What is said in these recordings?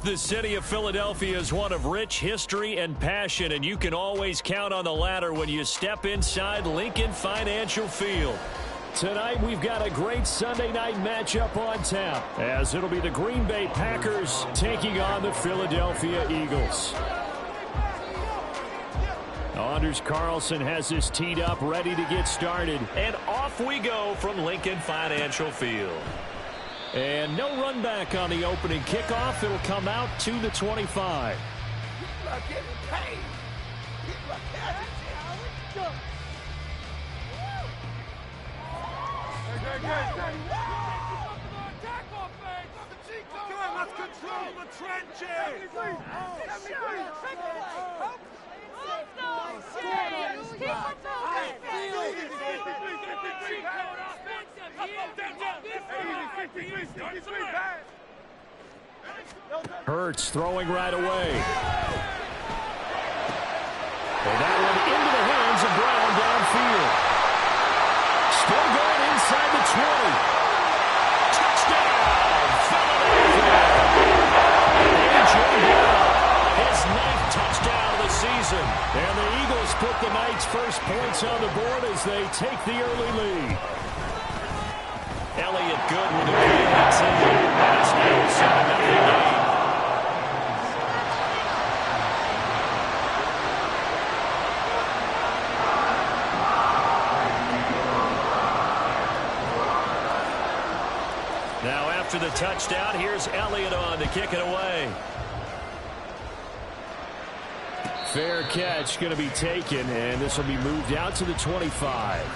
The city of Philadelphia is one of rich history and passion, and you can always count on the latter when you step inside Lincoln Financial Field. Tonight, we've got a great Sunday night matchup on tap, as it'll be the Green Bay Packers taking on the Philadelphia Eagles. Anders Carlson has this teed up, ready to get started. And off we go from Lincoln Financial Field. And no run back on the opening kickoff. It'll come out to the 25. People are getting paid. People are catching it. Come on, let's control the trenches. Hurts throwing right away. And that one into the hands of Brown downfield. Still going inside the 20. Touchdown, Philadelphia. A.J. Brown, his 9th touchdown of the season. And the Eagles put the night's first points on the board as they take the early lead. Elliott good with the big hits in. And it's now a 7-0 game. Now after the touchdown, here's Elliott on to kick it away. Fair catch going to be taken, and this will be moved out to the 25.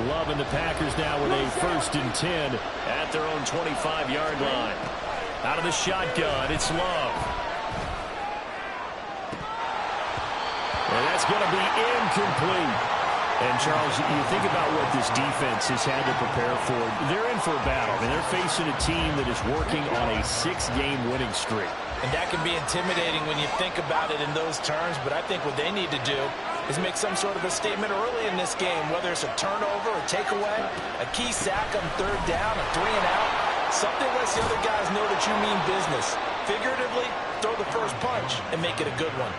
Love and the Packers now with a 1st and 10 at their own 25-yard line. Out of the shotgun, it's Love. And that's going to be incomplete. And, Charles, you think about what this defense has had to prepare for. They're in for a battle. I mean, they're facing a team that is working on a 6-game winning streak. And that can be intimidating when you think about it in those terms, but I think what they need to do is make some sort of a statement early in this game, whether it's a turnover, a takeaway, a key sack on 3rd down, a 3-and-out, something lets the other guys know that you mean business. Figuratively, throw the first punch and make it a good one.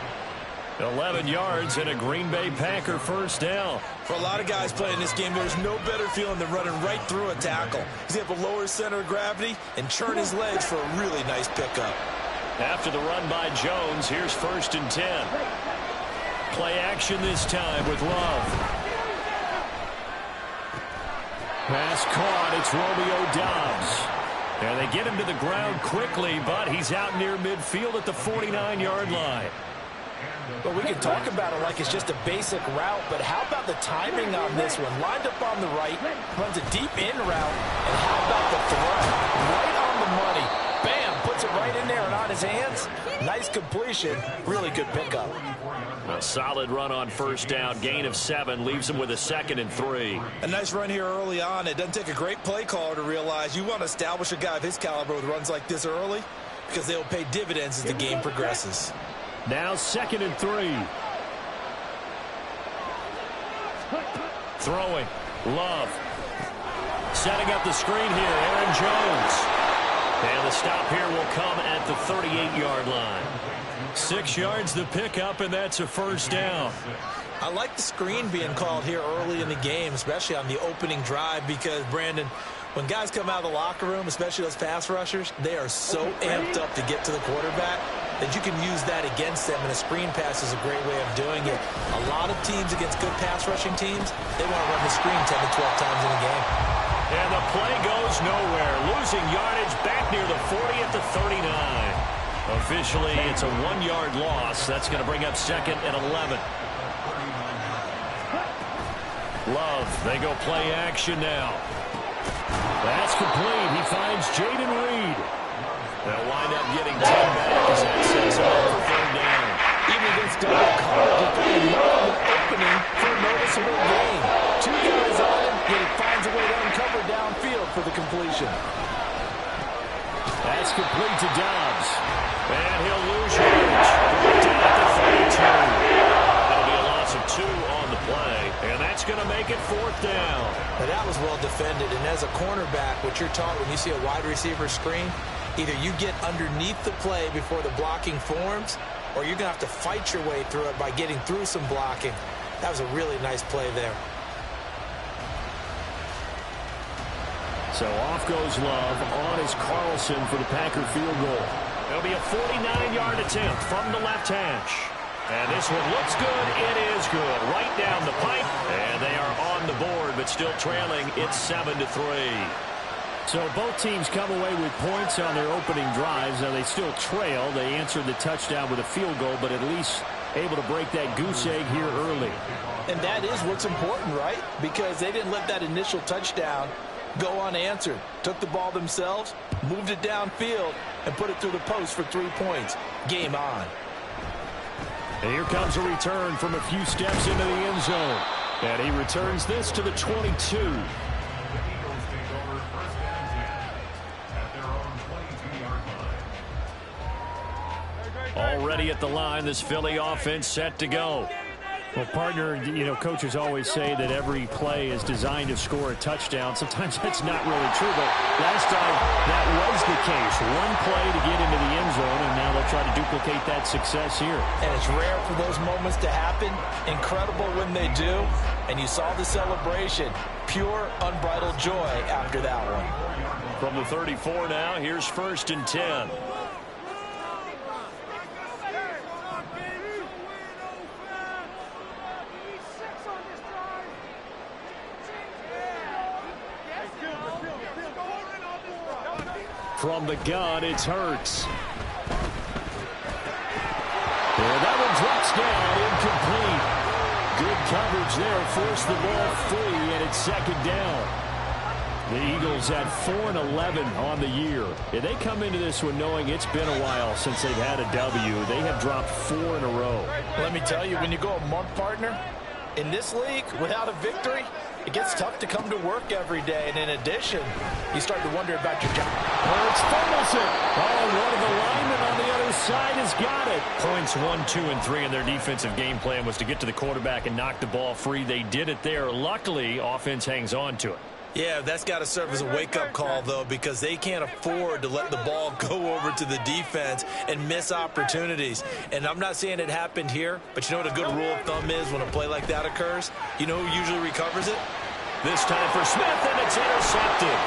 11 yards and a Green Bay Packer 1st down. For a lot of guys playing this game, there's no better feeling than running right through a tackle. He's able to lower his center of gravity and churn his legs for a really nice pickup. After the run by Jones, here's 1st and 10. Play action this time with Love. Pass caught. It's Romeo Doubs. And they get him to the ground quickly, but he's out near midfield at the 49-yard line. But we can talk about it like it's just a basic route, but how about the timing on this one? Lined up on the right, runs a deep in route, and how about the throw? Right on the money. Bam, puts it right in there and on his hands. Nice completion, really good pickup. A solid run on 1st down, gain of 7, leaves him with a 2nd and 3. A nice run here early on. It doesn't take a great play caller to realize you want to establish a guy of his caliber with runs like this early because they'll pay dividends as the game progresses. Now 2nd and 3. Throwing. Love. Setting up the screen here. Aaron Jones. And the stop here will come at the 38-yard line. 6 yards the pickup, and that's a 1st down. I like the screen being called here early in the game, especially on the opening drive, because, Brandon, when guys come out of the locker room, especially those pass rushers, they are so amped up to get to the quarterback that you can use that against them, and a screen pass is a great way of doing it. A lot of teams against good pass rushing teams, they want to run the screen 10 to 12 times in a game. And the play goes nowhere. Losing yardage back near the 40 at the 39. Officially, it's a 1-yard loss. That's going to bring up 2nd and 11. Love, they go play action now. That's complete. He finds Jaden Reed. They'll wind up getting 10 back as that sets up for 3rd down. Even against double coverage, he found an opening for a noticeable gain. 2 guys on him, yet he finds a way to uncover downfield for the completion. That's complete to Dobbs. And he'll lose yardage. Down at the 32. That'll be a loss of 2 on the play. And that's going to make it 4th down. Now that was well defended. And as a cornerback, what you're taught when you see a wide receiver screen, either you get underneath the play before the blocking forms, or you're going to have to fight your way through it by getting through some blocking. That was a really nice play there. So off goes Love. On is Carlson for the Packer field goal. It'll be a 49-yard attempt from the left hash. And this one looks good. It is good. Right down the pipe. And they are on the board, but still trailing. It's 7-3. So both teams come away with points on their opening drives. Now they still trail. They answered the touchdown with a field goal, but at least able to break that goose egg here early. And that is what's important, right? Because they didn't let that initial touchdown go unanswered. Took the ball themselves, moved it downfield, and put it through the post for 3 points. Game on. And here comes a return from a few steps into the end zone. And he returns this to the 22. Already at the line, this Philly offense set to go. Well, partner, coaches always say that every play is designed to score a touchdown. Sometimes that's not really true, but last time that was the case. One play to get into the end zone, and now they'll try to duplicate that success here. And it's rare for those moments to happen. Incredible when they do. And you saw the celebration. Pure, unbridled joy after that one. From the 34 now, here's 1st and 10. From the gun, it's Hurts. And that one drops down, incomplete. Good coverage there, forced the ball free, and it's 2nd down. The Eagles at 4-11 on the year. And they come into this one knowing it's been a while since they've had a W. They have dropped 4 in a row. Let me tell you, when you go a month, partner, in this league, without a victory, it gets tough to come to work every day. And in addition, you start to wonder about your job. Hurts fumbles it. Oh, one of the linemen on the other side has got it. Points 1, 2, and 3 in their defensive game plan was to get to the quarterback and knock the ball free. They did it there. Luckily, offense hangs on to it. Yeah, that's got to serve as a wake-up call, though, because they can't afford to let the ball go over to the defense and miss opportunities. And I'm not saying it happened here, but you know what a good rule of thumb is when a play like that occurs? You know who usually recovers it? This time for Smith, and it's intercepted.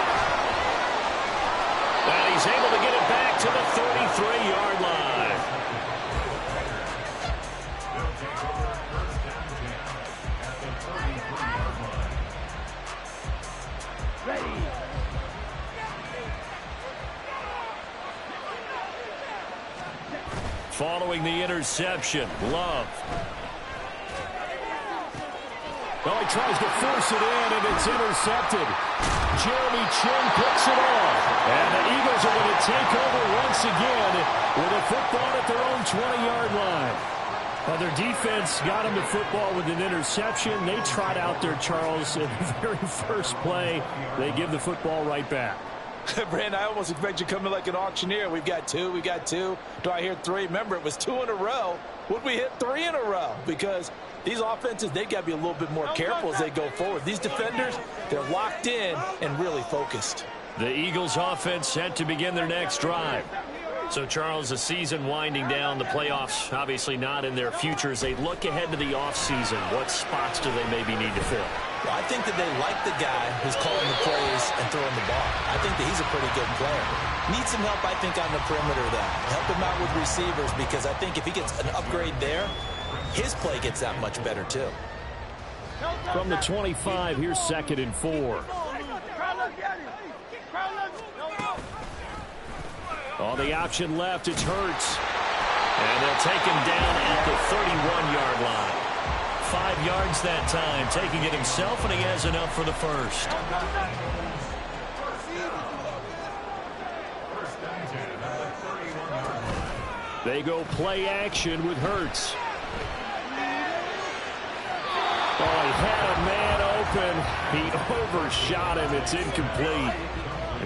And he's able to get it back to the 33-yard line. Following the interception, Love. Oh, he tries to force it in, and it's intercepted. Jeremy Chin picks it off. And the Eagles are going to take over once again with a football at their own 20-yard line. Well, their defense got them the football with an interception. They trot out there, Charles, in the very first play. They give the football right back. Brandon, I almost expect you to come in like an auctioneer. We've got 2, we got 2. Do I hear 3? Remember, it was 2 in a row. Would we hit 3 in a row? Because these offenses, they've got to be a little bit more careful as they go forward. These defenders, they're locked in and really focused. The Eagles offense set to begin their next drive. So, Charles, the season winding down, the playoffs obviously not in their future. As they look ahead to the offseason, what spots do they maybe need to fill? Well, I think that they like the guy who's calling the plays and throwing the ball. I think that he's a pretty good player. Needs some help, I think, on the perimeter, though. Help him out with receivers, because I think if he gets an upgrade there, his play gets that much better, too. From the 25, here's 2nd and 4. On the option left, it's Hurts. And they'll take him down at the 31-yard line. 5 yards that time, taking it himself, and he has enough for the first. They go play action with Hurts. Oh, he had a man open. He overshot him. It's incomplete.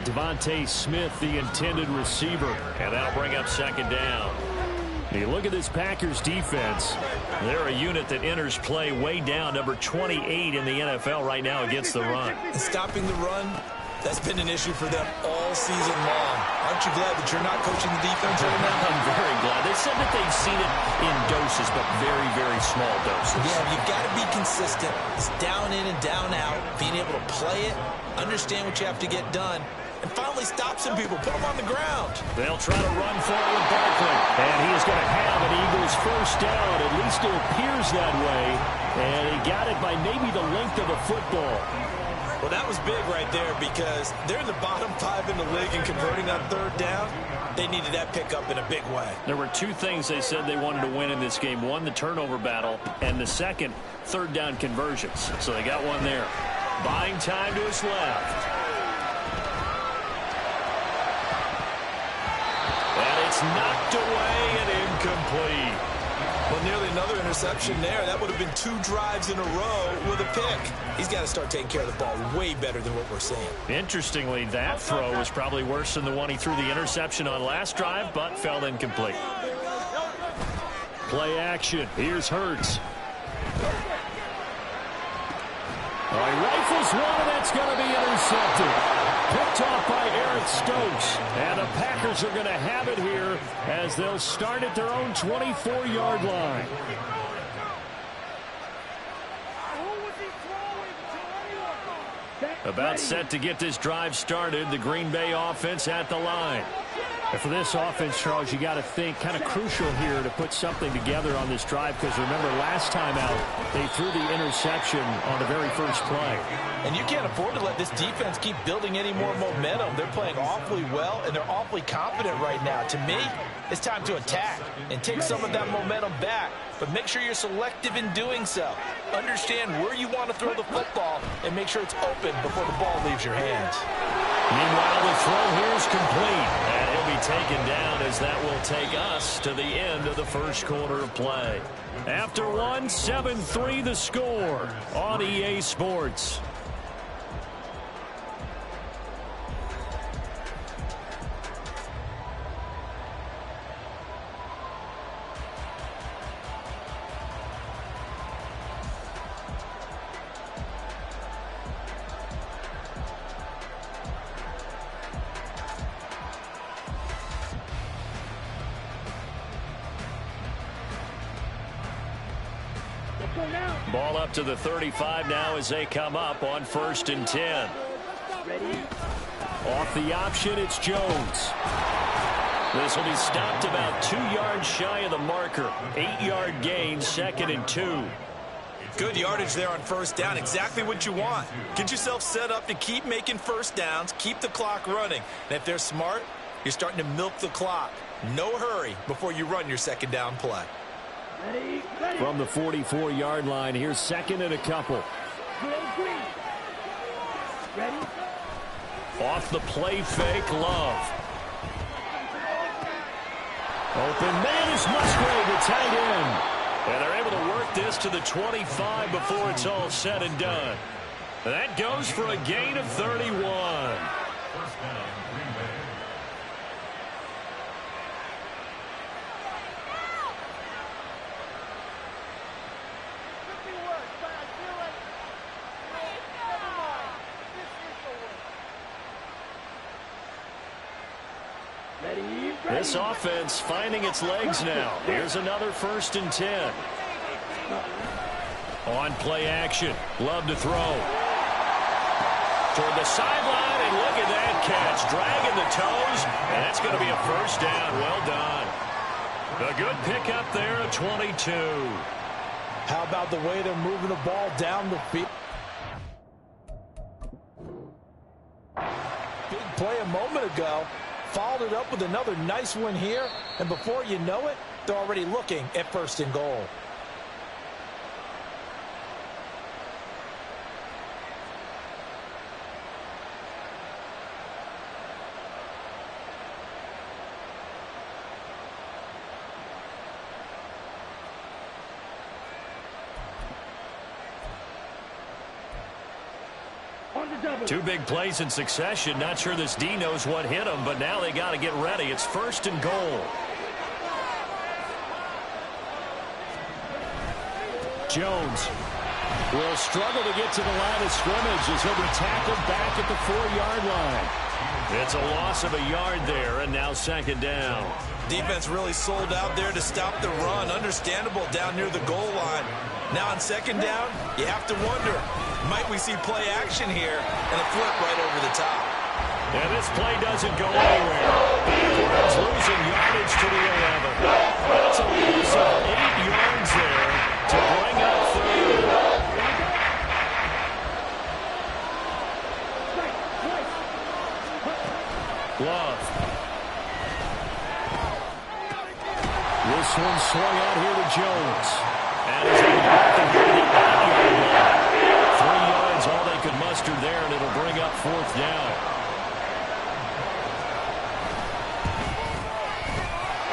Devontae Smith, the intended receiver. And that'll bring up second down. You look at this Packers defense. They're a unit that enters play way down, number 28 in the NFL right now against the run. And stopping the run, that's been an issue for them all season long. Aren't you glad that you're not coaching the defense right now? I'm very glad. They said that they've seen it in doses, but very, very small doses. Yeah, you've got to be consistent. It's down in and down out, being able to play it, understand what you have to get done, and finally stop some people, put them on the ground. They'll try to run forward Barkley, and he is going to have an Eagles first down. At least it appears that way, and he got it by maybe the length of a football. Well, that was big right there because they're in the bottom 5 in the league and converting on third down. They needed that pickup in a big way. There were two things they said they wanted to win in this game. One, the turnover battle, and the second, third down conversions. So they got one there. Buying time to his left. And it's knocked away and incomplete. Well, nearly another interception there. That would have been 2 drives in a row with a pick. He's got to start taking care of the ball way better than what we're seeing. Interestingly, that throw was probably worse than the one he threw the interception on last drive, but fell incomplete. Play action. Here's Hurts. He rifles one, and that's going to be intercepted. Picked off by Eric Stokes. And the Packers are going to have it here as they'll start at their own 24-yard line. About set to get this drive started. The Green Bay offense at the line. And for this offense, Charles, you got to think kind of crucial here to put something together on this drive, because remember last time out they threw the interception on the very first play. And you can't afford to let this defense keep building any more momentum. They're playing awfully well, and they're awfully confident right now. To me, it's time to attack and take some of that momentum back, but make sure you're selective in doing so. Understand where you want to throw the football and make sure it's open before the ball leaves your hands. Meanwhile, the throw here is complete, and he'll be taken down as that will take us to the end of the first quarter of play. After one, 7-3 the score on EA Sports. Ball up to the 35 now as they come up on 1st and 10. Off the option, it's Jones. This will be stopped about 2 yards shy of the marker. 8-yard gain, 2nd and 2. Good yardage there on first down. Exactly what you want. Get yourself set up to keep making first downs, keep the clock running. And if they're smart, you're starting to milk the clock. No hurry before you run your second down play. From the 44-yard line, here's 2nd and a couple. Off the play fake, Love. Open man is Musgrave, the tight end. And they're able to work this to the 25 before it's all said and done. That goes for a gain of 31. This offense finding its legs now. Here's another 1st and 10. On play action. Love to throw. Toward the sideline, and look at that catch. Dragging the toes, and that's going to be a first down. Well done. A good pickup there at 22. How about the way they're moving the ball down the field? Big play a moment ago. Followed it up with another nice one here, and before you know it, they're already looking at 1st and goal. Two big plays in succession. Not sure this D knows what hit him, but now they got to get ready. It's 1st and goal. Jones will struggle to get to the line of scrimmage as he'll be tackled back at the 4-yard line. It's a loss of a yard there, and now 2nd down. Defense really sold out there to stop the run. Understandable down near the goal line. Now on 2nd down, you have to wonder, might we see play action here and a flip right over the top? And this play doesn't go anywhere. Backwards, losing yardage to the 11. That's a loss of 8 yards there to bring up 3rd. Love. This one swung out here to Jones. And he's able to back him here to the 8-yard line. 3 yards, all they could muster there, and it'll bring up 4th down.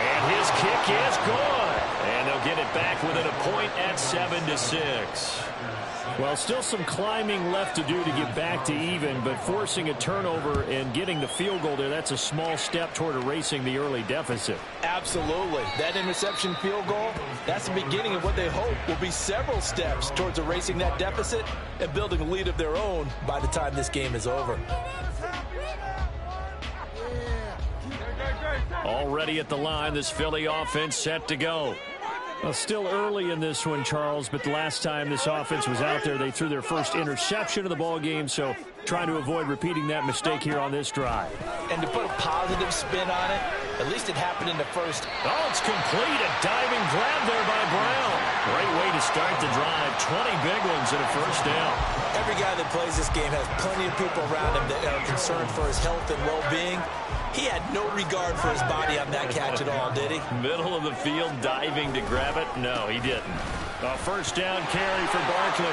And his kick is good. And they'll get it back within a point at 7-6. Well, still some climbing left to do to get back to even, but forcing a turnover and getting the field goal there, that's a small step toward erasing the early deficit. Absolutely. That interception field goal, that's the beginning of what they hope will be several steps towards erasing that deficit and building a lead of their own by the time this game is over. Already at the line, this Philly offense set to go. Well, still early in this one, Charles, but the last time this offense was out there, they threw their first interception of the ball game, so trying to avoid repeating that mistake here on this drive. And to put a positive spin on it, at least it happened in the first. Oh, it's complete. A diving grab there by Brown. Great way to start the drive. 20 big ones and a 1st down. Every guy that plays this game has plenty of people around him that are concerned for his health and well-being. He had no regard for his body on that catch at all, did he? Middle of the field, diving to grab it? No, he didn't. A 1st down carry for Barkley.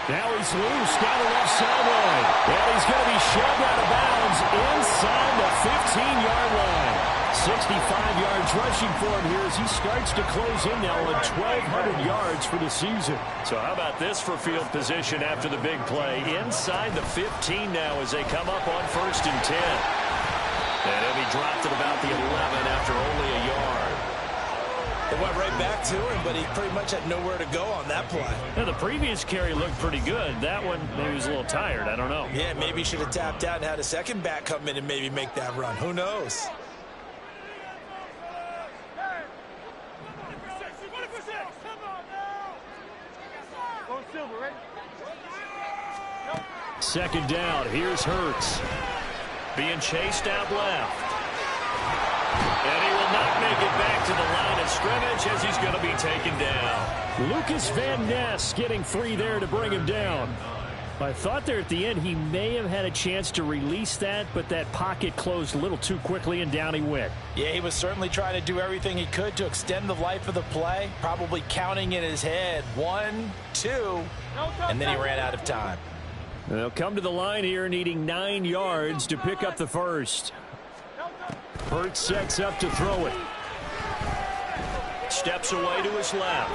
Now he's loose down the left sideline. And he's going to be shoved out of bounds inside the 15-yard line. 65 yards rushing for him here as he starts to close in now on 1,200 yards for the season. So how about this for field position after the big play? Inside the 15 now as they come up on 1st and 10. And he'll be dropped at about the 11 after only a yard. It went right back to him, but he pretty much had nowhere to go on that play. Now, the previous carry looked pretty good. That one, maybe he was a little tired. I don't know. Yeah, maybe he should have tapped out and had a second back come in and maybe make that run. Who knows? Second down. Here's Hurts. Being chased out left. And he will not make it back to the line of scrimmage as he's going to be taken down. Lucas Van Ness getting 3 there to bring him down. I thought there at the end he may have had a chance to release that, but that pocket closed a little too quickly and down he went. Yeah, he was certainly trying to do everything he could to extend the life of the play, probably counting in his head 1, 2, and then he ran out of time. They'll come to the line here needing 9 yards to pick up the 1st. Hurts sets up to throw it. Steps away to his left.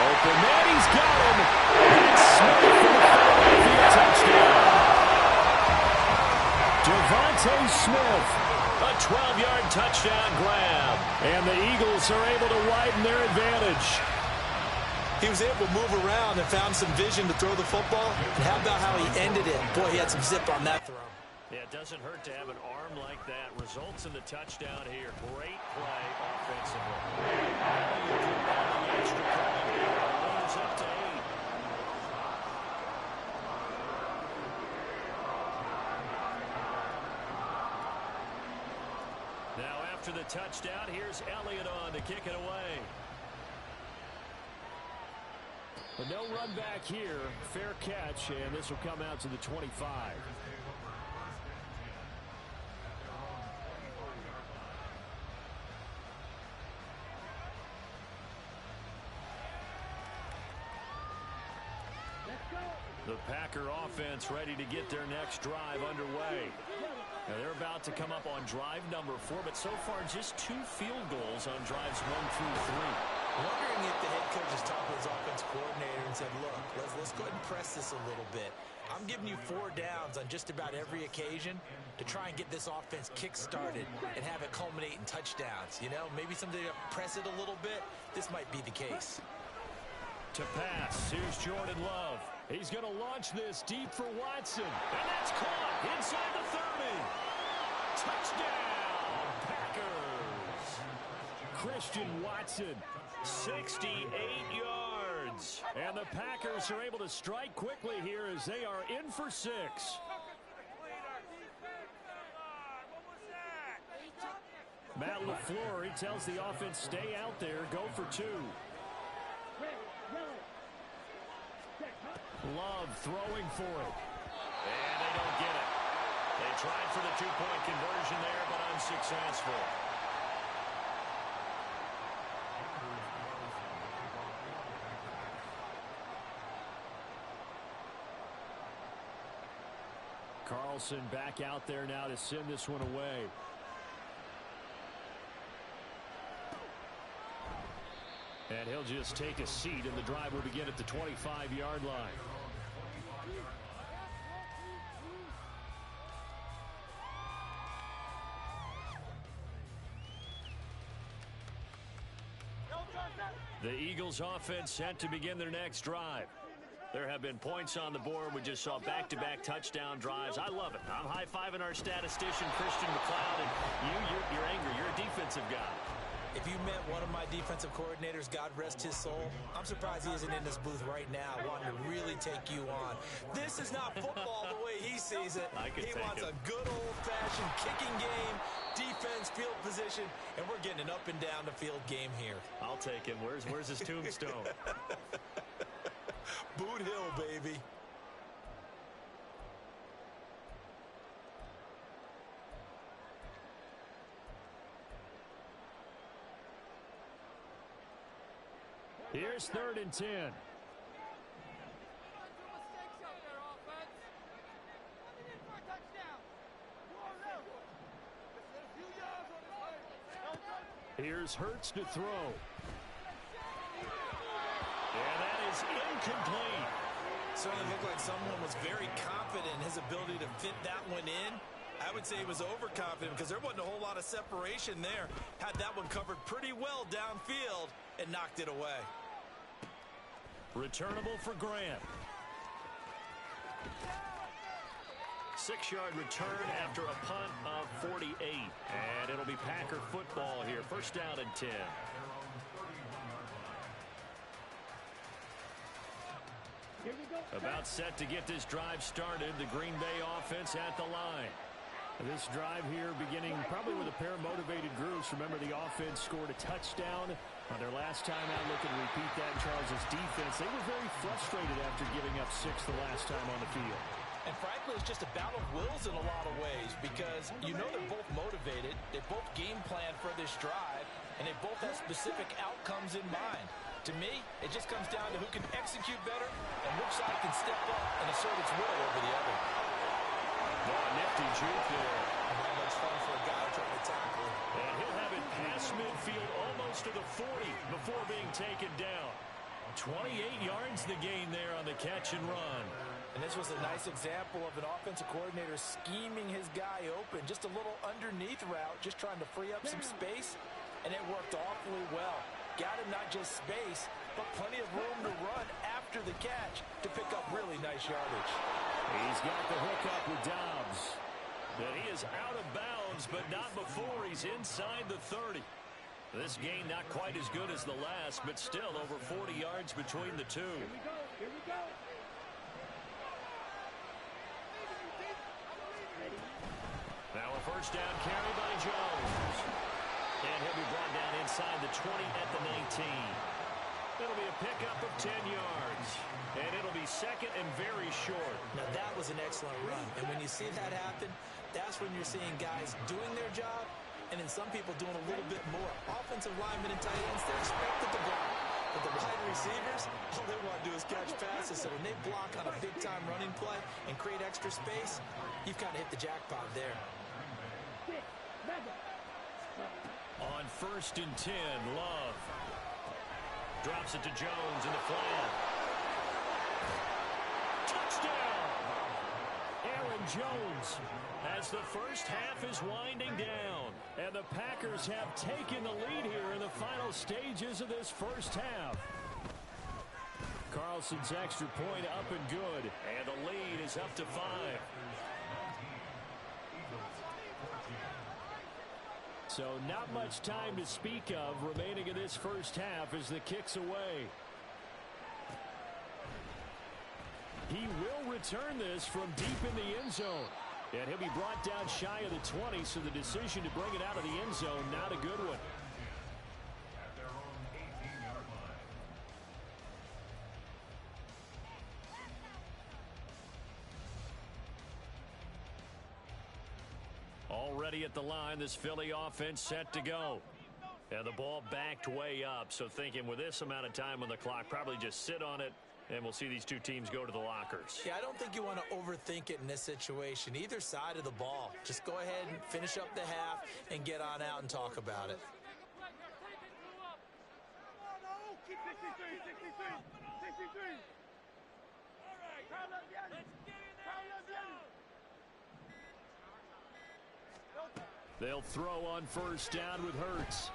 Open man, he's got him. It's Smith for the Philadelphia touchdown. Devontae Smith, a 12-yard touchdown grab. And the Eagles are able to widen their advantage. He was able to move around and found some vision to throw the football. And how about how he ended it? Boy, he had some zip on that throw. Yeah, it doesn't hurt to have an arm like that. Results in the touchdown here. Great play offensively. Extra point here. Leaders up to 8. Now after the touchdown, here's Elliott on to kick it away. But no run back here. Fair catch, and this will come out to the 25. The Packer offense ready to get their next drive underway. Now they're about to come up on drive number 4, but so far just 2 field goals on drives 1 through 3. Wondering if the head coach has talked to his offense coordinator and said, look, let's go ahead and press this a little bit. I'm giving you 4 downs on just about every occasion to try and get this offense kick-started and have it culminate in touchdowns. You know, maybe something to press it a little bit. This might be the case. To pass, here's Jordan Love. He's going to launch this deep for Watson. And that's caught inside the 30. Touchdown, Packers. Christian Watson, 68 yards. And the Packers are able to strike quickly here as they are in for 6. Matt LaFleur, he tells the offense, stay out there, go for 2. Love throwing for it. And they don't get it. They tried for the 2-point conversion there, but unsuccessful. Carlson back out there now to send this one away. And he'll just take a seat, and the drive will begin at the 25-yard line. The Eagles offense set to begin their next drive. There have been points on the board. We just saw back-to-back touchdown drives. I love it. I'm high-fiving our statistician, Christian McLeod, and you're angry. You're a defensive guy. If you met one of my defensive coordinators, God rest his soul, I'm surprised he isn't in this booth right now wanting to really take you on. This is not football the way he sees it. He wants a good old-fashioned kicking game, defense, field position, and we're getting an up-and-down-the-field game here. I'll take him. Where's his tombstone? Boot Hill, baby. Here's 3rd and 10. Here's Hurts to throw. And that is incomplete. Certainly looked like someone was very confident in his ability to fit that one in. I would say he was overconfident because there wasn't a whole lot of separation there. Had that one covered pretty well downfield and knocked it away. Returnable for Grant. 6-yard return after a punt of 48. And it'll be Packer football here. 1st down and 10. About set to get this drive started. The Green Bay offense at the line. This drive here beginning probably with a pair of motivated groups. Remember, the offense scored a touchdown on their last time out. Looking to repeat that in Charles' defense. They were very frustrated after giving up 6 the last time on the field. And frankly, it's just a battle of wills in a lot of ways because you know they're both motivated. They both game plan for this drive, and they both have specific outcomes in mind. To me, it just comes down to who can execute better and which side can step up and assert its will over the other. Oh, nifty juke there. Not much fun for a guy trying to tackle. And he'll have it past midfield almost to the 40 before being taken down. 28 yards the gain there on the catch and run. And this was a nice example of an offensive coordinator scheming his guy open. Just a little underneath route, just trying to free up some space, and it worked awfully well. Got him not just space, but plenty of room to run after the catch to pick up really nice yardage. He's got the hook up with Dobbs. But he is out of bounds, but not before he's inside the 30. This game not quite as good as the last, but still over 40 yards between the two. Here we go. Here we go. Now a 1st down carry by Jones. And he'll be brought down inside the 20 at the 19. It'll be a pickup of 10 yards. And it'll be 2nd and very short. Now that was an excellent run. And when you see that happen, that's when you're seeing guys doing their job and then some people doing a little bit more. Offensive linemen and tight ends, they're expected to block. But the wide receivers, all they want to do is catch passes. So when they block on a big-time running play and create extra space, you've kind of hit the jackpot there. On 1st and 10, Love. Drops it to Jones in the flat. Touchdown! Aaron Jones, as the first half is winding down. And the Packers have taken the lead here in the final stages of this first half. Carlson's extra point up and good. And the lead is up to 5. So not much time to speak of remaining in this first half as the kick's away. He will return this from deep in the end zone. And he'll be brought down shy of the 20, so the decision to bring it out of the end zone, not a good one. At their own 18-yard line. Already at the line, this Philly offense set to go. And the ball backed way up, so thinking with this amount of time on the clock, probably just sit on it, and we'll see these two teams go to the lockers. Yeah, I don't think you want to overthink it in this situation. Either side of the ball. Just go ahead and finish up the half and get on out and talk about it. 63. All right, let's get in there. They'll throw on 1st down with Hurts.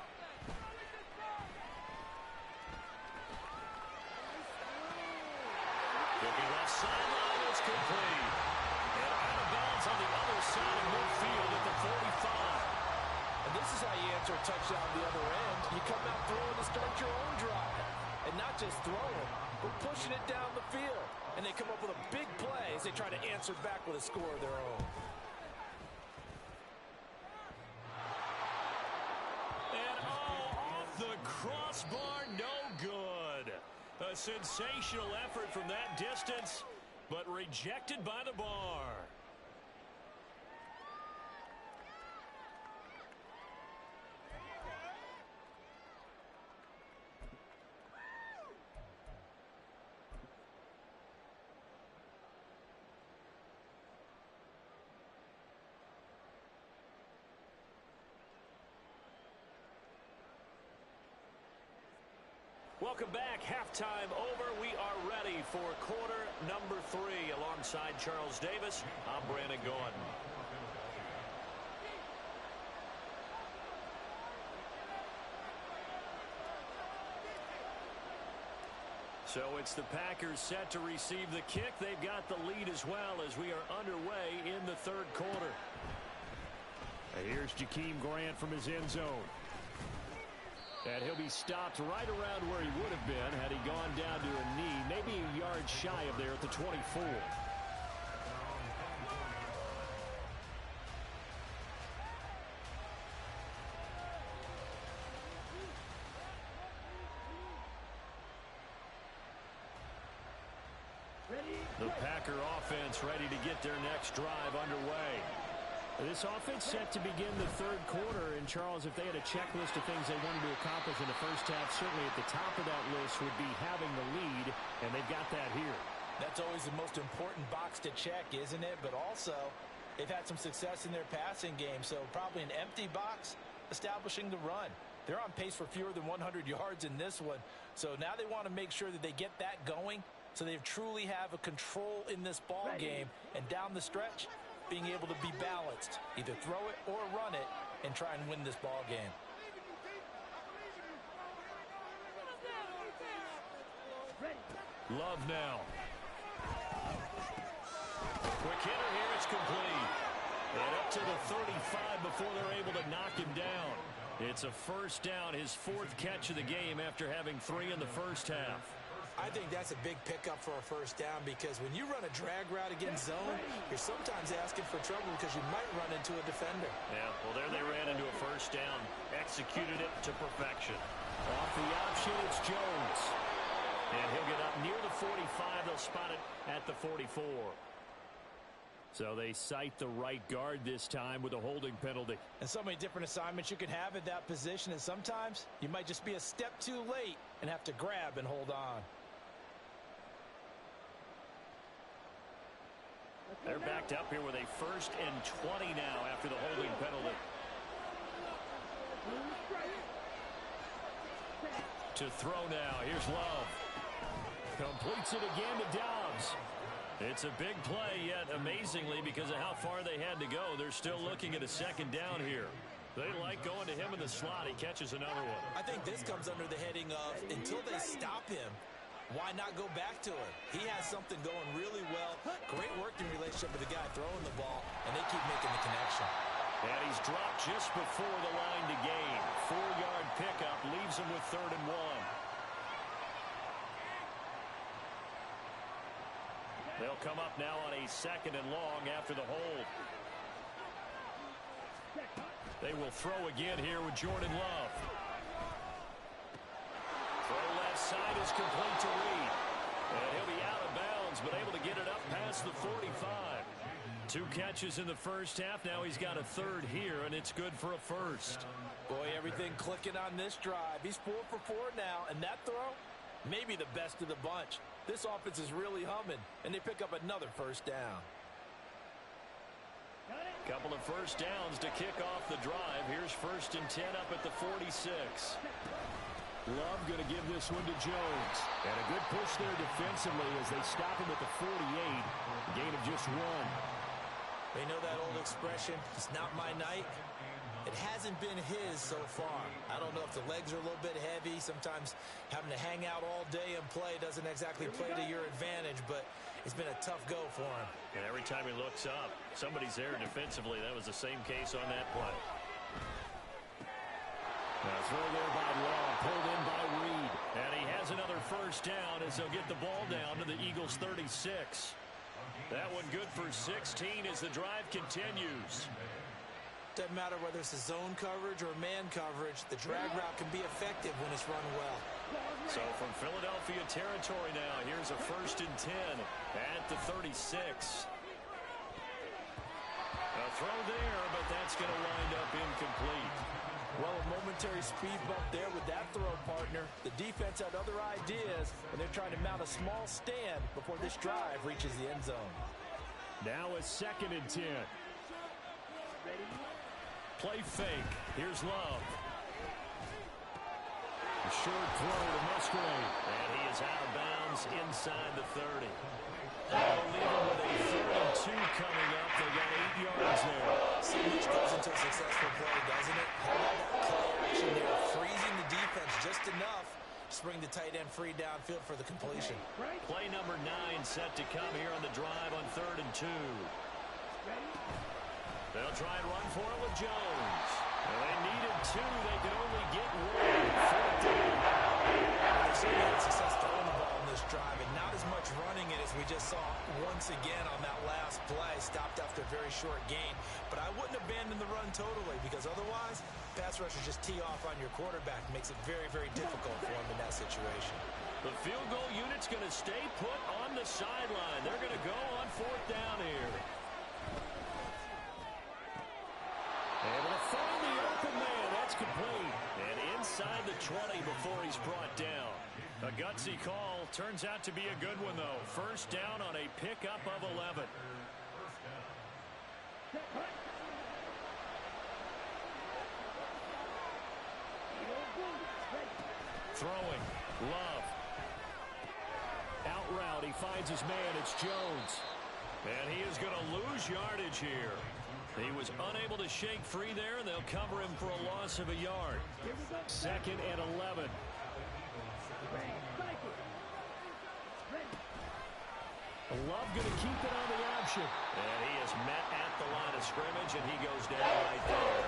Looking left sideline, it's complete. And out of bounds on the other side of midfield at the 45. And this is how you answer a touchdown the other end. You come out throwing to start your own drive. And not just throwing, but pushing it down the field. And they come up with a big play as they try to answer back with a score of their own. The crossbar, no good. A sensational effort from that distance, but rejected by the bar. Welcome back. Halftime over. We are ready for quarter number 3. Alongside Charles Davis, I'm Brandon Gordon. So it's the Packers set to receive the kick. They've got the lead as well as we are underway in the third quarter. And here's Jakeem Grant from his end zone. And he'll be stopped right around where he would have been had he gone down to a knee, maybe a yard shy of there at the 24. The Packer offense ready to get their next drive underway. This offense set to begin the third quarter. And, Charles, if they had a checklist of things they wanted to accomplish in the first half, certainly at the top of that list would be having the lead, and they've got that here. That's always the most important box to check, isn't it? But also, they've had some success in their passing game, so probably an empty box establishing the run. They're on pace for fewer than 100 yards in this one, so now they want to make sure that they get that going so they truly have a control in this ball game, and down the stretch, being able to be balanced, either throw it or run it, and try and win this ball game. Love now. Quick hitter here, it's complete. And up to the 35 before they're able to knock him down. It's a first down, his 4th catch of the game after having 3 in the first half. I think that's a big pickup for a first down, because when you run a drag route against zone, you're sometimes asking for trouble because you might run into a defender. Yeah, well, there they ran into a first down. Executed it to perfection. Off the option, it's Jones. And he'll get up near the 45. They'll spot it at the 44. So they cite the right guard this time with a holding penalty. And so many different assignments you can have at that position, and sometimes you might just be a step too late and have to grab and hold on. They're backed up here with a 1st and 20 now after the holding penalty. To throw now. Here's Love. Completes it again to Dobbs. It's a big play, yet amazingly, because of how far they had to go, they're still looking at a second down here. They like going to him in the slot. He catches another one. I think this comes under the heading of, until they stop him, why not go back to him? He has something going really well. Great working relationship with the guy throwing the ball, and they keep making the connection. And he's dropped just before the line to gain. 4-yard pickup leaves him with 3rd and 1. They'll come up now on a 2nd and long after the hold. They will throw again here with Jordan Love. Throw left side is complete to Reed. And he'll be out of bounds, but able to get it up past the 45. 2 catches in the first half. Now he's got a 3rd here, and it's good for a 1st. Boy, everything clicking on this drive. He's 4 for 4 now, and that throw, maybe the best of the bunch. This offense is really humming, and they pick up another 1st down. Couple of 1st downs to kick off the drive. Here's 1st and 10 up at the 46. Love going to give this one to Jones. And a good push there defensively as they stop him at the 48. A gain of just 1. They know that old expression, it's not my night. It hasn't been his so far. I don't know if the legs are a little bit heavy. Sometimes having to hang out all day and play doesn't exactly play to your advantage, but it's been a tough go for him. And every time he looks up, somebody's there defensively. That was the same case on that play. Now throw there by Law, pulled in by Reed. And he has another 1st down as they'll get the ball down to the Eagles' 36. That one good for 16 as the drive continues. Doesn't matter whether it's a zone coverage or man coverage, the drag route can be effective when it's run well. So from Philadelphia territory now, here's a 1st and 10 at the 36. A throw there, but that's going to wind up incomplete. Well, a momentary speed bump there with that throw, partner. The defense had other ideas, and they're trying to mount a small stand before this drive reaches the end zone. Now a 2nd and 10. Play fake. Here's Love. A short throw to Musgrave. And he is out of bounds inside the 30. They'll leave him with a 3rd and 2 coming up. They got 8 yards there. So much goes into a successful play, doesn't it? How about that play action there, freezing the defense just enough to bring the tight end free downfield for the completion. Play number 9 set to come here on the drive on 3rd and 2. They'll try and run for it with Jones. And they needed 2. They could only get 1. 4th down. They certainly had success throwing the ball in this drive, and not as much running it as we just saw once again on that last play. Stopped after a very short gain. But I wouldn't abandon the run totally, because otherwise, pass rushers just tee off on your quarterback. It makes it very, very difficult for him in that situation. The field goal unit's going to stay put on the sideline. They're going to go on 4th down here. Able to find the open man. That's complete. And inside the 20 before he's brought down. A gutsy call. Turns out to be a good one, though. 1st down on a pickup of 11. Throwing. Love. Out route. He finds his man. It's Jones. And he is going to lose yardage here. He was unable to shake free there, and they'll cover him for a loss of a yard. 2nd and 11. Love going to keep it on the option. And he is met at the line of scrimmage, and he goes down right there.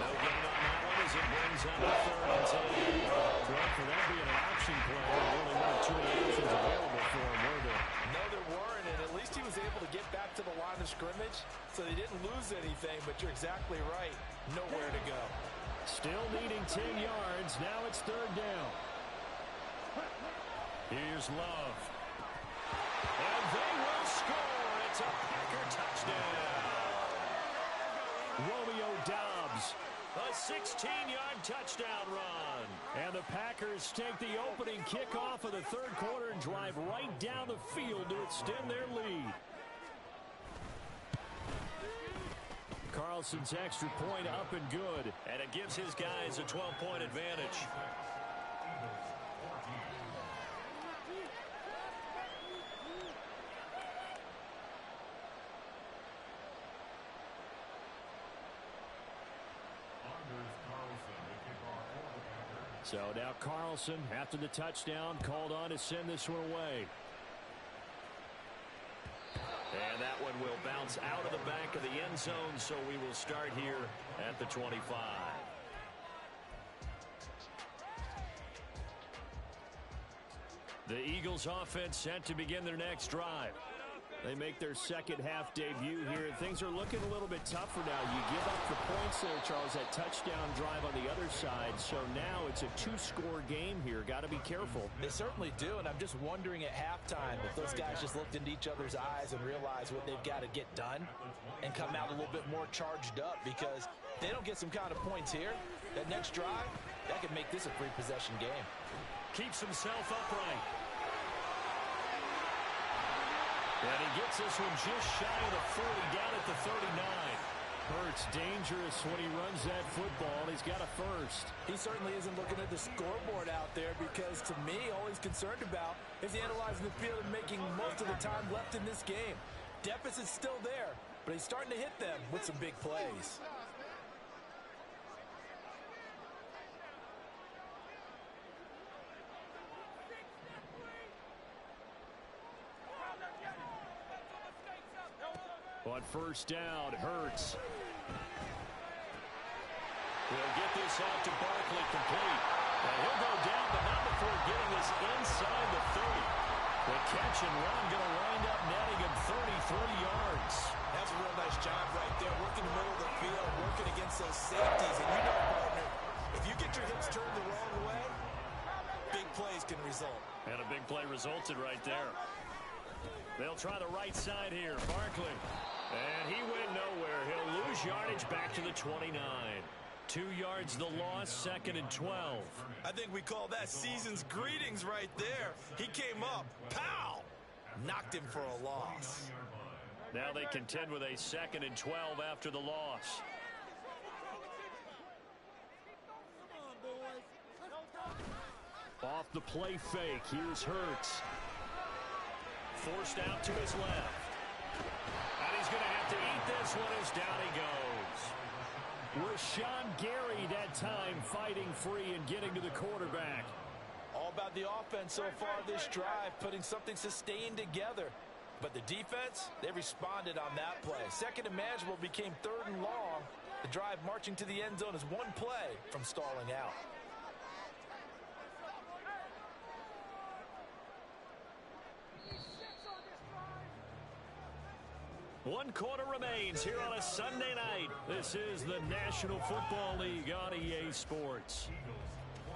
No gain on that one as it brings up a 3rd and 10. Well, for that being an option play, there really weren't too many options available for him, were there? No, there weren't, and at least he was able to get back to the line of scrimmage, so they didn't lose anything, but you're exactly right. Nowhere to go. Still needing 10 yards. Now it's 3rd down. Here's Love. And they will score. It's a Packer touchdown. Romeo Dobbs. A 16-yard touchdown run. And the Packers take the opening kickoff of the 3rd quarter and drive right down the field to extend their lead. Carlson's extra point up and good. And it gives his guys a 12-point advantage. So now Carlson, after the touchdown, called on to send this one away. And that one will bounce out of the back of the end zone, so we will start here at the 25. The Eagles offense set to begin their next drive. They make their second half debut here. Things are looking a little bit tougher now. You give up the points there, Charles, that touchdown drive on the other side. So now it's a two-score game here. Got to be careful. They certainly do, and I'm just wondering at halftime if those guys just looked into each other's eyes and realized what they've got to get done and come out a little bit more charged up, because if they don't get some kind of points here, that next drive, that could make this a three-possession game. Keeps himself upright. And he gets this one just shy of the 40, down at the 39. Hurts dangerous when he runs that football. He's got a first. He certainly isn't looking at the scoreboard out there, because to me, all he's concerned about is analyzing the field and making most of the time left in this game. Deficit's still there, but he's starting to hit them with some big plays. On first down, Hurts. He'll get this out to Barkley, complete. And he'll go down, but not before getting this inside the 30. The catch and run going to wind up netting him 33 yards. That's a real nice job right there, working the middle of the field, working against those safeties. And you know, partner, if you get your hips turned the wrong way, big plays can result. And a big play resulted right there. They'll try the right side here. Barkley. And he went nowhere. He'll lose yardage back to the 29. 2 yards the loss, second and 12. I think we call that season's greetings right there. He came up, pow! Knocked him for a loss. Now they contend with a second and 12 after the loss. Off the play fake, here's Hurts. Forced out to his left. And he's going to have to eat this one as down he goes. Rashawn Gary that time fighting free and getting to the quarterback. All about the offense so far this drive, putting something sustained together. But the defense, they responded on that play. Second and manageable became third and long. The drive marching to the end zone is one play from stalling out. One quarter remains here on a Sunday night. This is the National Football League on EA Sports.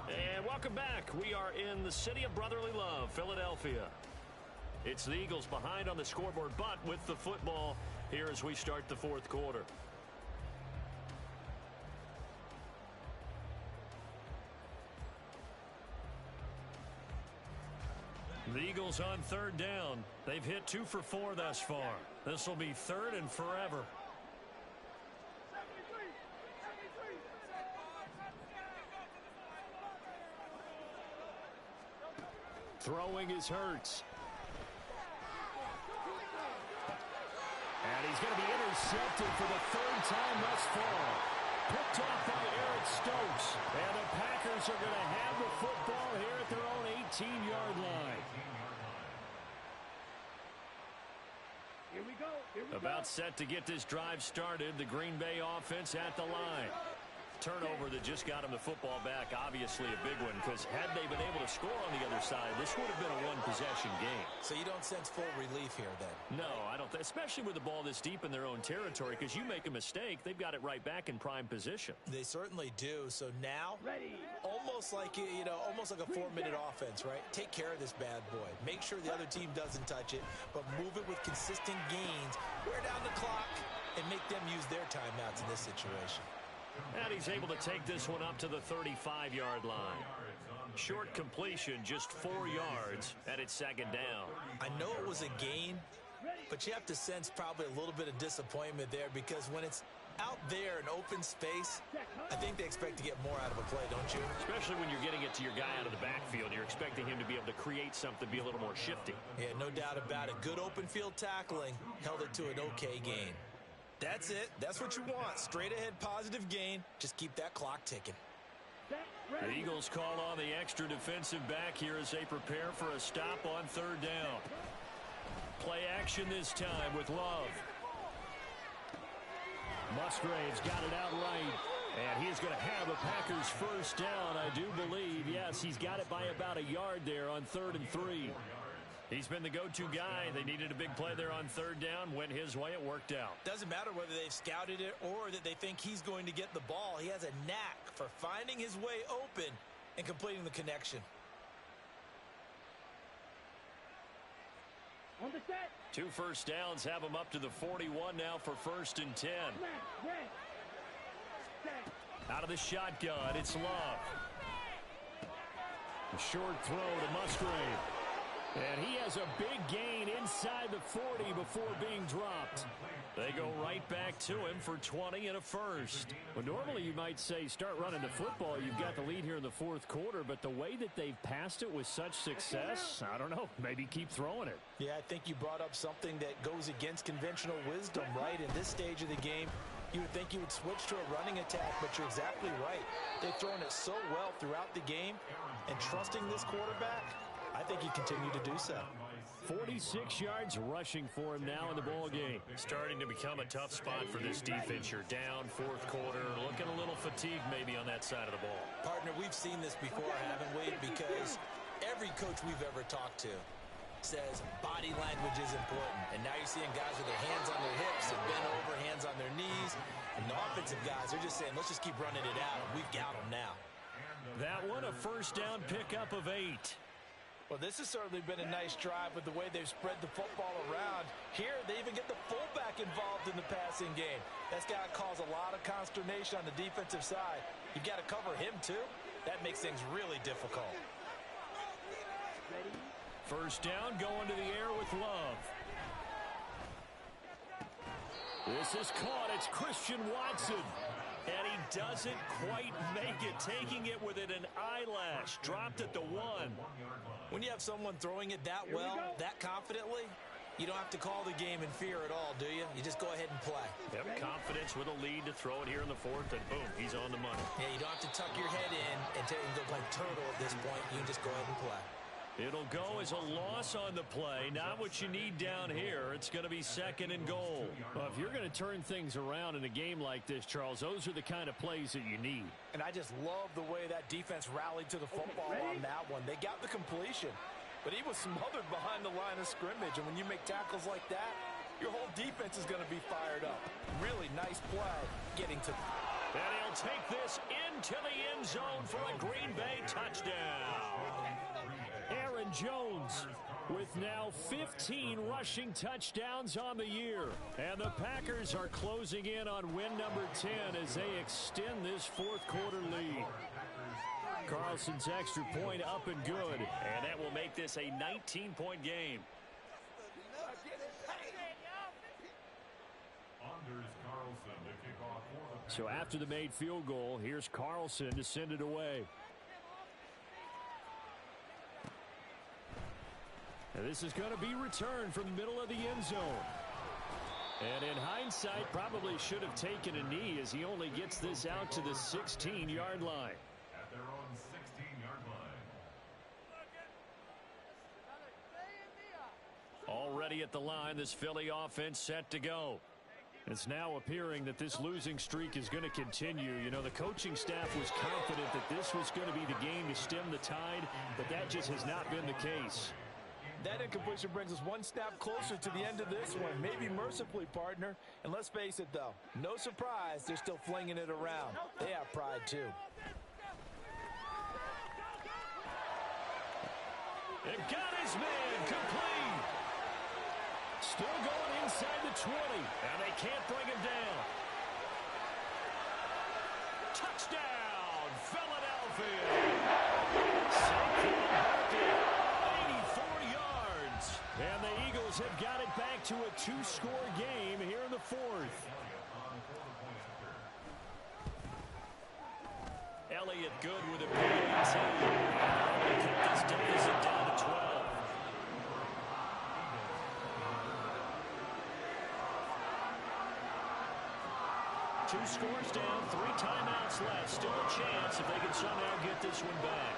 And welcome back. We are in the city of brotherly love, Philadelphia. It's the Eagles behind on the scoreboard, but with the football here as we start the fourth quarter. The Eagles on third down. They've hit 2 for 4 thus far. This will be third and forever. Throwing is Hurts. And he's going to be intercepted for the third time thus far. Picked off by Eric Stokes. And the Packers are going to have the football here at their own 18-yard line. Here we go. About set to get this drive started. The Green Bay offense at the line. Turnover that just got him the football back. Obviously a big one, because had they been able to score on the other side, this would have been a one-possession game. So you don't sense full relief here then? No, I don't. Especially with the ball this deep in their own territory, because you make a mistake, they've got it right back in prime position. They certainly do. So now, almost like almost like a 4-minute offense, right? Take care of this bad boy. Make sure the other team doesn't touch it, but move it with consistent gains. Wear down the clock and make them use their timeouts in this situation. And he's able to take this one up to the 35-yard line. Short completion, just 4 yards, and it's second down. I know it was a gain, but you have to sense probably a little bit of disappointment there, because when it's out there in open space, I think they expect to get more out of a play, don't you? Especially when you're getting it to your guy out of the backfield. You're expecting him to be able to create something, be a little more shifty. Yeah, no doubt about it. Good open field tackling held it to an okay gain. That's it. That's what you want. Straight ahead positive gain. Just keep that clock ticking. The Eagles call on the extra defensive back here as they prepare for a stop on third down. Play action this time with Love. Musgrave's got it out right, and he's going to have the Packers first down, I do believe. Yes, he's got it by about a yard there on 3rd and 3. He's been the go-to guy. They needed a big play there on third down. Went his way. It worked out. Doesn't matter whether they've scouted it or that they think he's going to get the ball. He has a knack for finding his way open and completing the connection. On the set. 2 first downs have him up to the 41 now for 1st and 10. Out of the shotgun, it's Love. A short throw to Musgrave. And he has a big gain inside the 40 before being dropped. They go right back to him for 20 and a first. Well, normally you might say start running the football. You've got the lead here in the 4th quarter, but the way that they've passed it with such success, I don't know, maybe keep throwing it. Yeah, I think you brought up something that goes against conventional wisdom, right? In this stage of the game, you would think you would switch to a running attack, but you're exactly right. They've thrown it so well throughout the game, and trusting this quarterback, I think he continued to do so. 46 yards rushing for him now in the ball game. Starting to become a tough spot for this defense. You're down 4th quarter, looking a little fatigued maybe on that side of the ball. Partner, we've seen this before, haven't we? Because every coach we've ever talked to says body language is important. And now you're seeing guys with their hands on their hips and bent over, hands on their knees. And the offensive guys, they're just saying, let's just keep running it out. We've got them now. That one, a first down pickup of 8. Well, this has certainly been a nice drive with the way they've spread the football around. Here, they even get the fullback involved in the passing game. That's got to cause a lot of consternation on the defensive side. You've got to cover him, too. That makes things really difficult. First down, going to the air with Love. This is caught. It's Christian Watson. And he doesn't quite make it, taking it within an eyelash. Dropped at the 1. When you have someone throwing it that well, that confidently, you don't have to call the game in fear at all, do you? You just go ahead and play. Yep, confidence with a lead to throw it here in the 4th, and boom, he's on the money. Yeah, you don't have to tuck your head in and go like turtle at this point. You can just go ahead and play. It'll go as a loss on the play. Not what you need down here. It's going to be 2nd and goal. Well, if you're going to turn things around in a game like this, Charles, those are the kind of plays that you need. And I just love the way that defense rallied to the football on that one. They got the completion, but he was smothered behind the line of scrimmage. And when you make tackles like that, your whole defense is going to be fired up. Really nice play getting to. And he'll take this into the end zone for a Green Bay touchdown. Aaron Jones with now 15 rushing touchdowns on the year. And the Packers are closing in on win number 10 as they extend this 4th quarter lead. Carlson's extra point up and good. And that will make this a 19-point game. So after the made field goal, here's Carlson to send it away. And this is going to be returned from the middle of the end zone. And in hindsight, probably should have taken a knee as he only gets this out to the 16-yard line. At their own 16-yard line. Already at the line, this Philly offense set to go. It's now appearing that this losing streak is going to continue. You know, the coaching staff was confident that this was going to be the game to stem the tide, but that just has not been the case. That incompletion brings us one snap closer to the end of this one. Maybe mercifully, partner. And let's face it, though, no surprise, they're still flinging it around. They have pride, too. And got his man complete. Still going inside the 20, and they can't bring him down. Touchdown, Philadelphia. Saquon Barkley, 84 yards. And the Eagles have got it back to a 2-score game here in the 4th. Elliott good with a PAT. Cut this deficit down to 12. Two scores down, 3 timeouts left. Still a chance if they can somehow get this one back.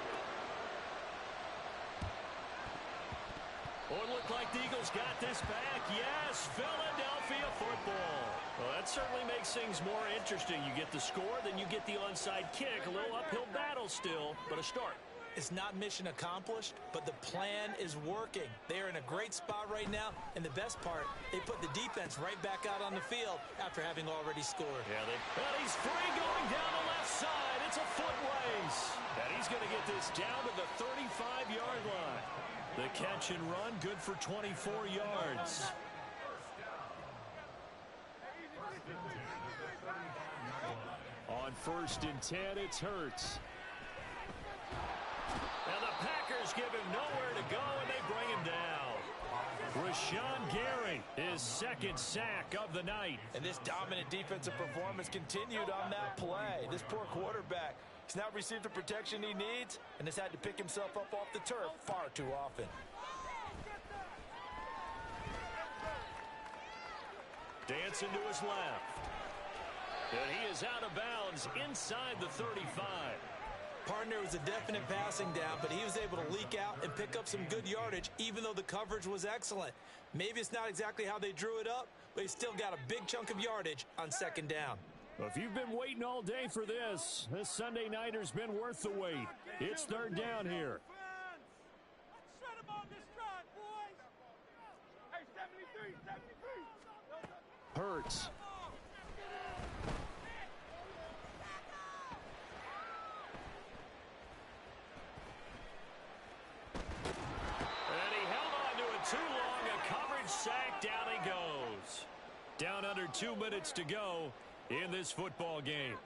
Oh, it looked like the Eagles got this back. Yes, Philadelphia football. Well, that certainly makes things more interesting. You get the score, then you get the onside kick. A little uphill battle still, but a start. It's not mission accomplished, but the plan is working. They are in a great spot right now, and the best part, they put the defense right back out on the field after having already scored. Yeah, but he's free going down the left side. It's a foot race. And he's going to get this down to the 35-yard line. The catch and run, good for 24 yards. On 1st and 10, it's Hurts. And the Packers give him nowhere to go, and they bring him down. Rashawn Gary, his 2nd sack of the night. And this dominant defensive performance continued on that play. This poor quarterback, he's not received the protection he needs and has had to pick himself up off the turf far too often. Dancing to his left. And he is out of bounds inside the 35. Partner was a definite passing down, but he was able to leak out and pick up some good yardage, even though the coverage was excellent. Maybe it's not exactly how they drew it up, but he still got a big chunk of yardage on 2nd down. Well, if you've been waiting all day for this Sunday nighter's been worth the wait. It's 3rd down here. Shut him on this drive, boys. Hey, 73, 73. Hurts. Too long, a coverage sack, down he goes. Down under 2 minutes to go in this football game.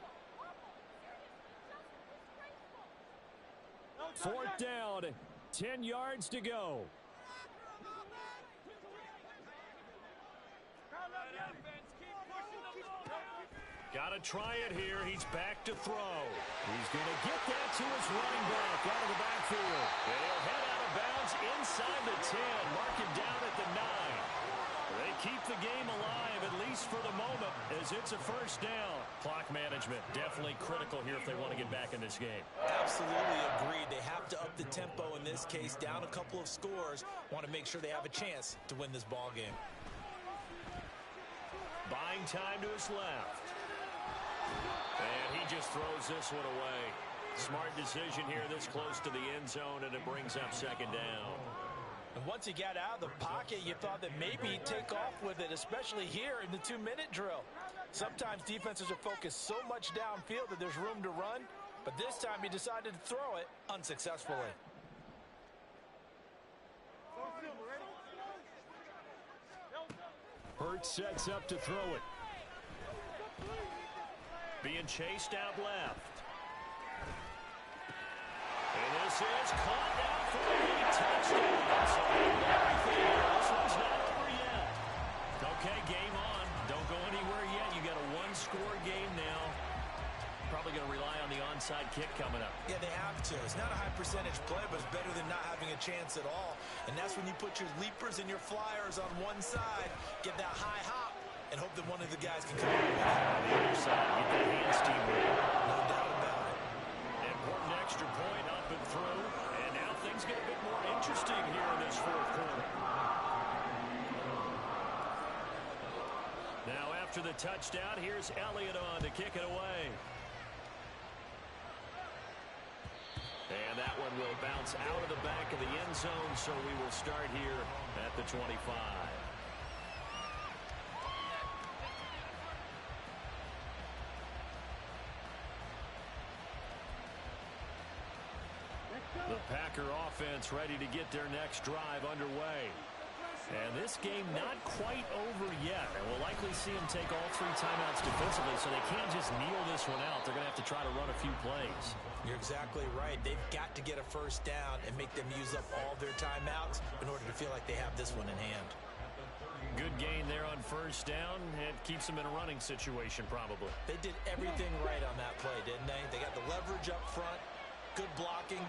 4th down, 10 yards to go. Got to try it here. He's back to throw. He's going to get that to his running back out of the backfield. And he'll head out of bounds inside the 10. Mark him down at the 9. They keep the game alive, at least for the moment, as it's a 1st down. Clock management definitely critical here if they want to get back in this game. Absolutely agreed. They have to up the tempo in this case, down a couple of scores. Want to make sure they have a chance to win this ball game. Buying time to his left. And he just throws this one away. Smart decision here this close to the end zone, and it brings up 2nd down. And once he got out of the pocket, you thought that maybe he'd take off with it, especially here in the 2-minute drill. Sometimes defenses are focused so much downfield that there's room to run, but this time he decided to throw it unsuccessfully. Hurts sets up to throw it. Being chased out left. And this is caught down for a touchdown. So this one's not over yet. Okay, game on. Don't go anywhere yet. You got a 1-score game now. Probably going to rely on the onside kick coming up. Yeah, they have to. It's not a high percentage play, but it's better than not having a chance at all. And that's when you put your leapers and your flyers on one side, get that high hop, and hope that one of the guys can come out with it. On the other side, get that hands team ready. No doubt about it. Important extra point up and through. And now things get a bit more interesting here in this 4th quarter. Now after the touchdown, here's Elliott on to kick it away. And that one will bounce out of the back of the end zone, so we will start here at the 25. The Packer offense ready to get their next drive underway. And this game not quite over yet. And we'll likely see them take all 3 timeouts defensively, so they can't just kneel this one out. They're going to have to try to run a few plays. You're exactly right. They've got to get a 1st down and make them use up all their timeouts in order to feel like they have this one in hand. Good gain there on first down. It keeps them in a running situation probably. They did everything right on that play, didn't they? They got the leverage up front, good blocking,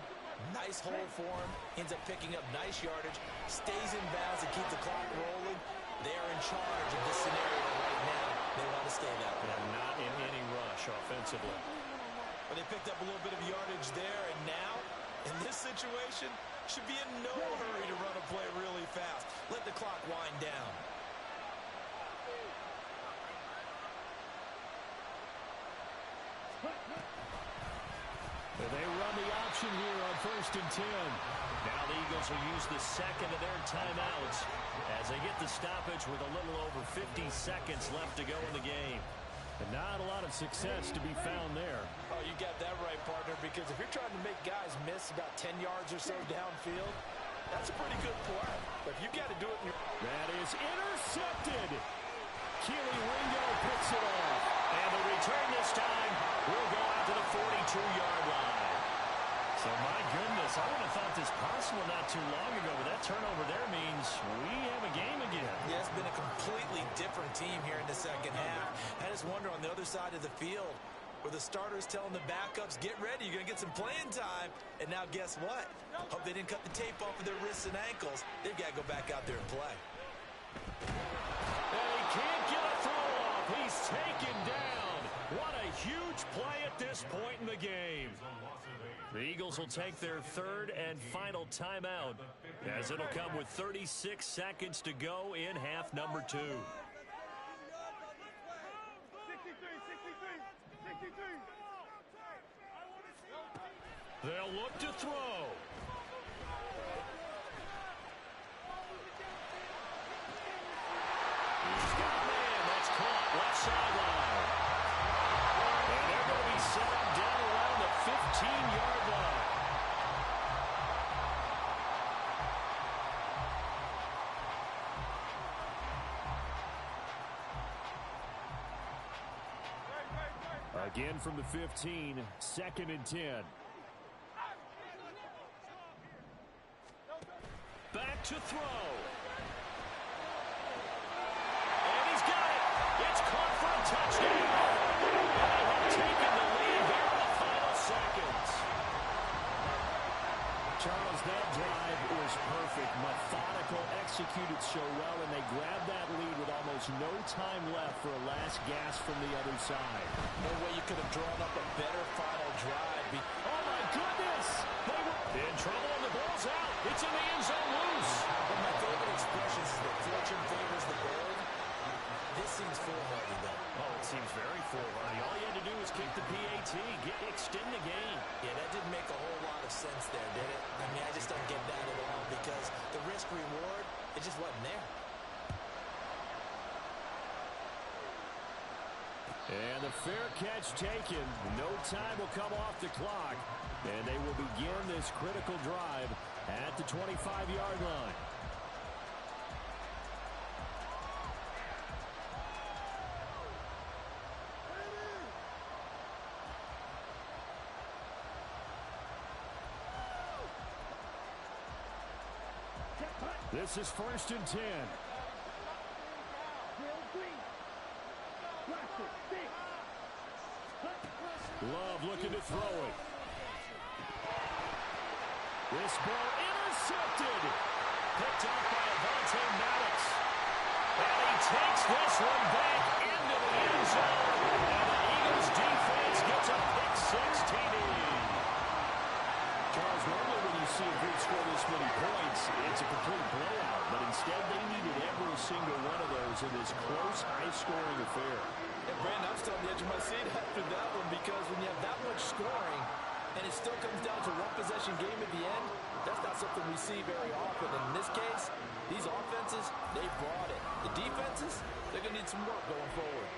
nice hole for him. Ends up picking up nice yardage, stays in bounds to keep the clock rolling. They're in charge of this scenario right now. They want to stay that way. And not in any rush offensively. But they picked up a little bit of yardage there, and now, in this situation, should be in no hurry to run a play really fast. Let the clock wind down. They run the option here on 1st and 10. Now the Eagles will use the second of their timeouts as they get the stoppage with a little over 50 seconds left to go in the game. And not a lot of success to be found there. Oh, you got that right, partner, because if you're trying to make guys miss about 10 yards or so downfield, that's a pretty good play. But if you got to do it in your... That is intercepted. Keely Ringo picks it off. And the return this time will go out to the 42-yard line. So, my goodness, I would have thought this possible not too long ago, but that turnover there means we have a game again. Yeah, it's been a completely different team here in the second half. I just wonder on the other side of the field, where the starters telling the backups, get ready, you're going to get some playing time. And now guess what? Hope they didn't cut the tape off of their wrists and ankles. They've got to go back out there and play. And he can't get a throw off. He's taken down. What a huge play at this point in the game. The Eagles will take their third and final timeout as it'll come with 36 seconds to go in half number 2. 63. They'll look to throw. He's got a man. That's caught. Left sideline. And they're going to be set up down around the 15-yard line. Again from the 15, 2nd and 10. Back to throw. And he's got it. It's caught for a touchdown. And they have taken the lead here in the final seconds. Charles, that drive was perfect. Methodical, executed so well, and they grabbed that lead with almost no time left for a last gasp from the other side. No way you could have drawn up a better final drive. Oh, my goodness! They were in trouble, and the ball's out. It's in the end zone loose. One of my favorite expressions is that fortune favors the bold. This seems foolhardy, though. Oh, it seems very foolhardy. All you had to do was kick the PAT, extend the game. Yeah, that didn't make a whole lot of sense there, did it? I mean, I just don't get that at all because the risk-reward, it just wasn't there. And the fair catch taken. No time will come off the clock. And they will begin this critical drive at the 25-yard line. This is 1st and 10. Love looking to throw it. This ball intercepted. Picked off by Avonte Maddox. And he takes this one back into the end zone. And the Eagles defense gets a pick-six TD. Charles, normally when you see a group score this many points, it's a complete blowout. But instead, they needed every single one of those in this close, high-scoring affair. And Brandon, I'm still on the edge of my seat after that one because when you have that much scoring and it still comes down to one-possession game at the end, that's not something we see very often. And in this case, these offenses, they brought it. The defenses, they're going to need some work going forward.